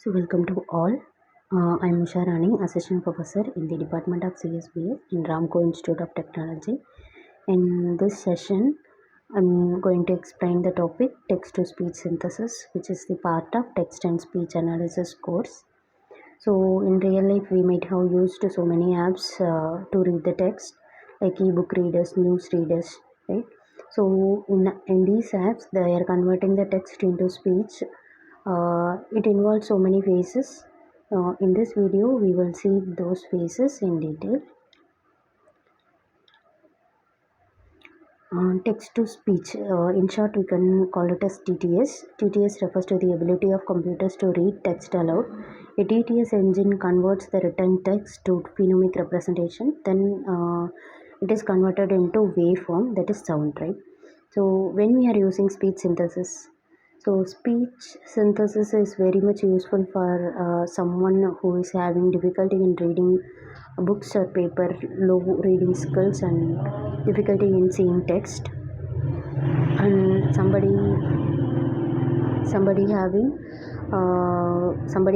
So welcome to all. I'm Usha Rani, Assistant Professor in the Department of CSBS in Ramco Institute of Technology. In this session, I'm going to explain the topic text-to-speech synthesis, which is the part of text and speech analysis course. So in real life, we might have used so many apps to read the text, like ebook readers, news readers, right? So in these apps, they are converting the text into speech. It involves so many phases. In this video, we will see those phases in detail. Text to speech. In short, we can call it as TTS. TTS refers to the ability of computers to read text aloud. A TTS engine converts the written text to phonemic representation. Then it is converted into waveform, that is sound, right? So when we are using speech synthesis, so speech synthesis is very much useful for someone who is having difficulty in reading books or paper, low reading skills and difficulty in seeing text, and somebody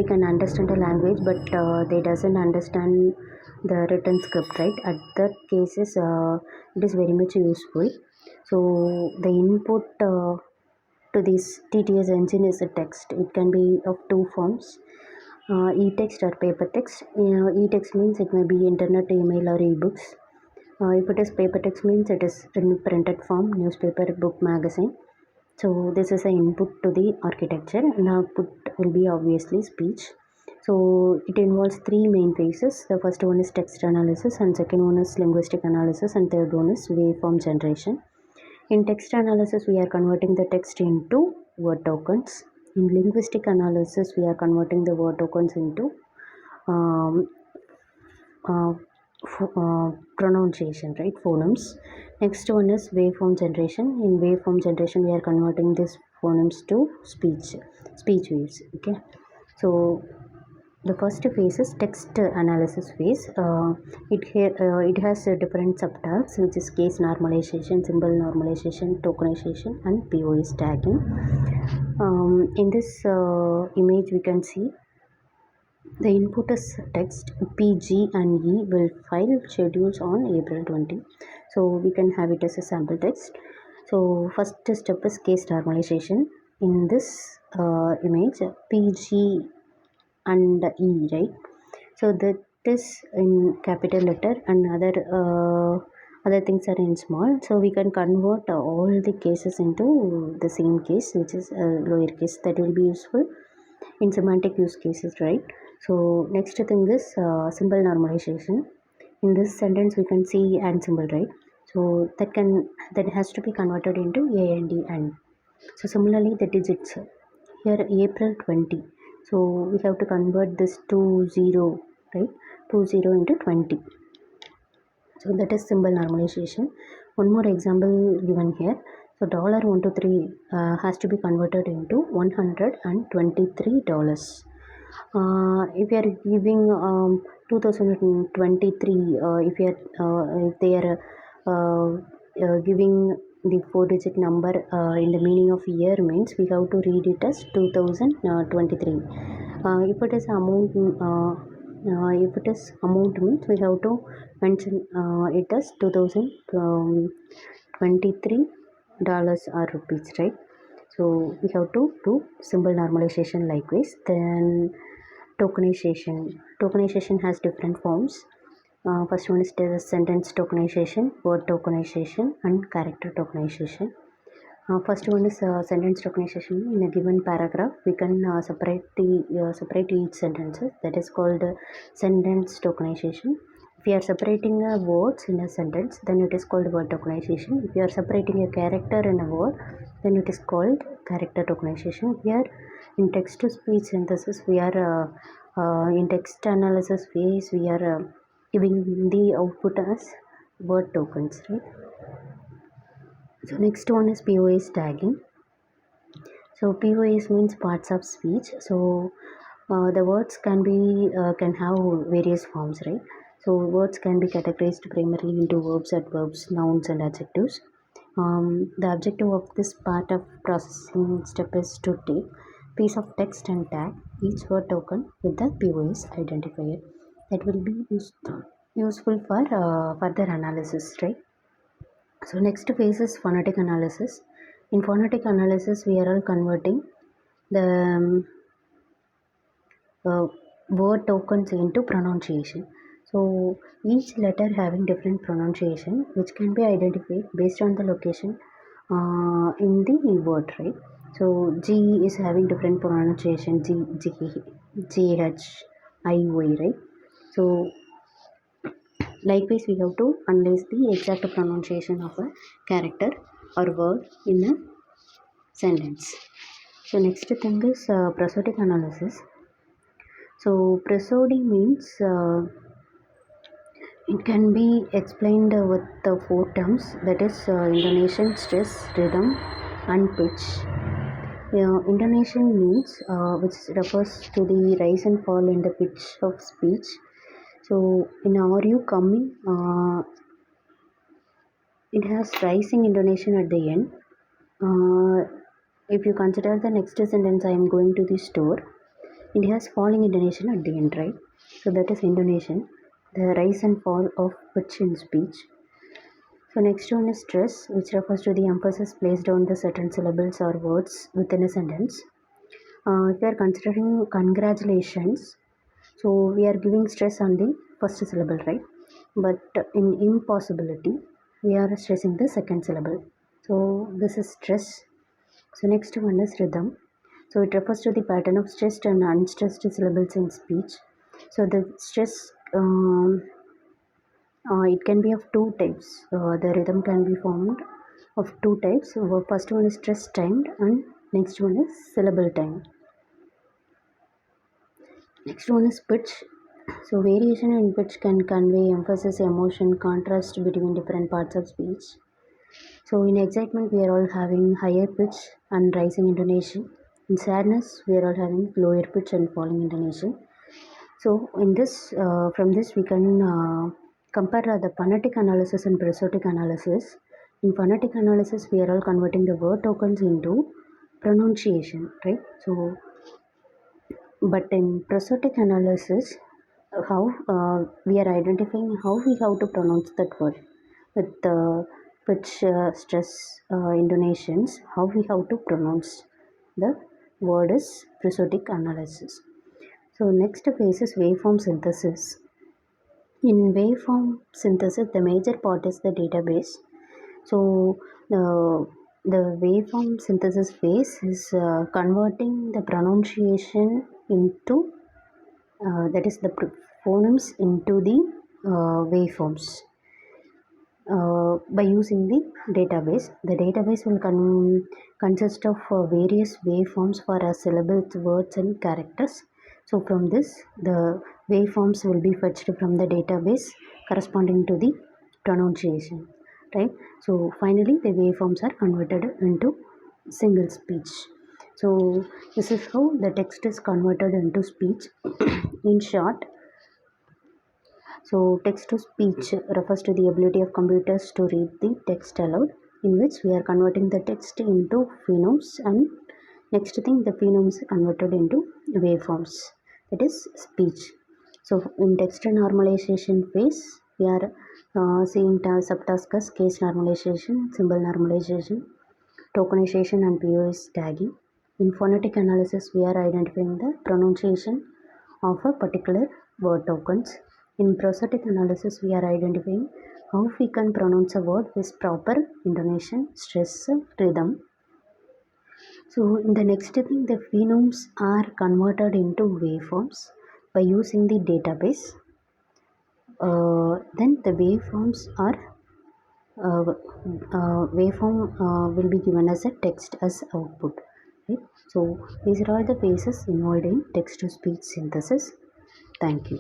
can understand a language but they doesn't understand the written script, right? At that cases, it is very much useful. So the input to this TTS engine is a text. It can be of two forms, e-text or paper text. E-text means it may be internet, email or e-books. If it is paper text means it is in printed form, newspaper, book, magazine. So this is an input to the architecture, and output will be obviously speech. So it involves three main phases. The first one is text analysis, and second one is linguistic analysis, and third one is waveform generation. In text analysis, we are converting the text into word tokens. In linguistic analysis, we are converting the word tokens into um, uh, pronunciation, right? Phonemes. Next one is waveform generation. In waveform generation, we are converting these phonemes to speech waves. Okay. So the first phase is text analysis phase. It has different subtasks, which is case normalization, symbol normalization, tokenization, and POS tagging. In this image, we can see the input is text. P, G, and E will file schedules on April 20. So we can have it as a sample text. So first step is case normalization. In this image, P, G, and E, right? So that is in capital letter and other things are in small. So we can convert all the cases into the same case, which is lowercase. That will be useful in semantic use cases, right? So next thing is symbol normalization. In this sentence, we can see and symbol, right? So that has to be converted into A and D and. So similarly, the digits here April 20. So we have to convert this to 0, right? 20 into 20. So that is symbol normalization. One more example given here. So $123 has to be converted into $123. If you are giving 2023, if they are giving the 4-digit number in the meaning of year, means we have to read it as 2023. If it is amount means we have to mention it as 2023 dollars or rupees, right? So we have to do symbol normalization likewise. Then tokenization has different forms. First one is the sentence tokenization, word tokenization, and character tokenization. First one is sentence tokenization. In a given paragraph, we can separate each sentence. That is called sentence tokenization. If you are separating words in a sentence, then it is called word tokenization. If you are separating a character in a word, then it is called character tokenization. Here, in text-to-speech synthesis, we are in text analysis phase. We are giving the output as word tokens, right? So next one is POS tagging. So POS means parts of speech. So the words can have various forms, right? So words can be categorized primarily into verbs, adverbs, nouns, and adjectives. The objective of this part of processing step is to take piece of text and tag each word token with the POS identifier. That will be useful for further analysis, right? So next phase is phonetic analysis. In phonetic analysis, we are all converting the word tokens into pronunciation. So each letter having different pronunciation, which can be identified based on the location in the word, right? So G is having different pronunciation, G, H, I, Y, right? So likewise, we have to analyze the exact pronunciation of a character or word in a sentence. So next thing is prosodic analysis. So prosody means it can be explained with the four terms, that is intonation, stress, rhythm, and pitch. Intonation means which refers to the rise and fall in the pitch of speech. So in are you coming, it has rising intonation at the end. If you consider the next sentence, I am going to the store, it has falling intonation at the end, right? So that is intonation, the rise and fall of pitch in speech. So next one is stress, which refers to the emphasis placed on the certain syllables or words within a sentence. If we are considering congratulations, so we are giving stress on the first syllable, right? But in impossibility, we are stressing the second syllable. So this is stress. So next one is rhythm. So it refers to the pattern of stressed and unstressed syllables in speech. So the stress, it can be of two types. The rhythm can be formed of two types. So first one is stress timed and next one is syllable timed. Next one is pitch. So variation in pitch can convey emphasis, emotion, contrast between different parts of speech. So in excitement, we are all having higher pitch and rising intonation. In sadness, we are all having lower pitch and falling intonation. So in this, from this we can compare the phonetic analysis and prosodic analysis. In phonetic analysis, we are all converting the word tokens into pronunciation, right? So, but in prosodic analysis, how we are identifying how we have to pronounce that word with the pitch, stress, intonations, how we have to pronounce the word is prosodic analysis. So next phase is waveform synthesis. In waveform synthesis, the major part is the database. So the waveform synthesis phase is converting the pronunciation into that is the phonemes into the waveforms by using the database. The database will consist of various waveforms for syllables, words, and characters. So from this, the waveforms will be fetched from the database corresponding to the pronunciation, right? So finally, the waveforms are converted into single speech. So this is how the text is converted into speech. In short, so text to speech refers to the ability of computers to read the text aloud, in which we are converting the text into phonemes, and next thing the phonemes are converted into waveforms, that is speech. So in text normalization phase, we are seeing subtasks as case normalization, symbol normalization, tokenization, and POS tagging. In phonetic analysis, we are identifying the pronunciation of a particular word tokens. In prosodic analysis, we are identifying how we can pronounce a word with proper intonation, stress, rhythm. So in the next thing, the phonemes are converted into waveforms by using the database. Then the waveforms are waveform will be given as a text as output. Right? So these are all the phases involved in text to speech synthesis. Thank you.